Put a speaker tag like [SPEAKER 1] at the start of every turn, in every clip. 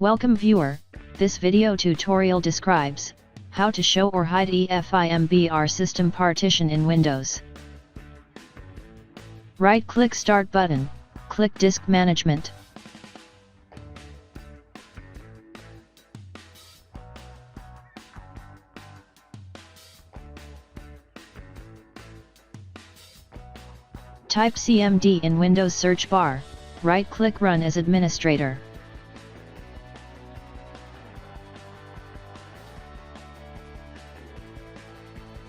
[SPEAKER 1] Welcome viewer, this video tutorial describes how to show or hide EFI MBR system partition in Windows. Right-click Start button, click Disk Management. Type CMD in Windows search bar, right-click Run as Administrator.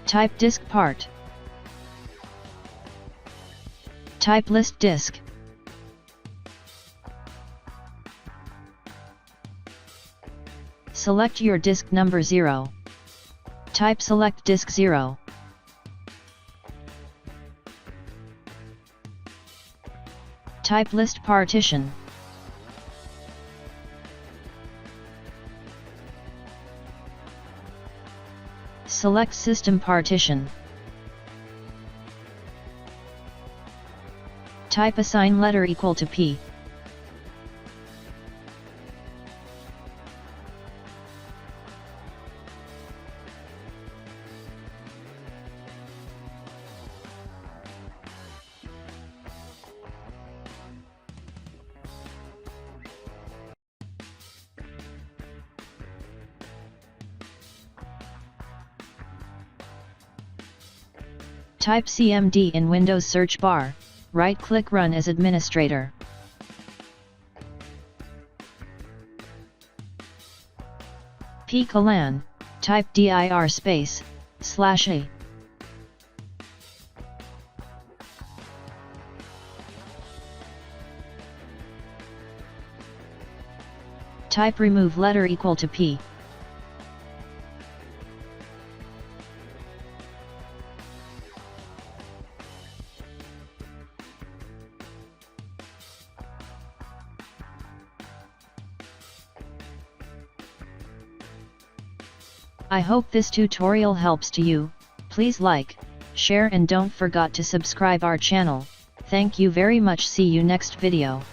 [SPEAKER 1] Type disk part. Type list disk. Select your disk number 0. Type select disk 0. Type list partition. Select system partition. Type assign letter equal to P. Type CMD in Windows search bar, right-click Run as Administrator. pcolan, type dir space, /a. Type remove letter equal to P. I hope this tutorial helps to you. Please like, share and don't forget to subscribe our channel. Thank you very much. See you next video.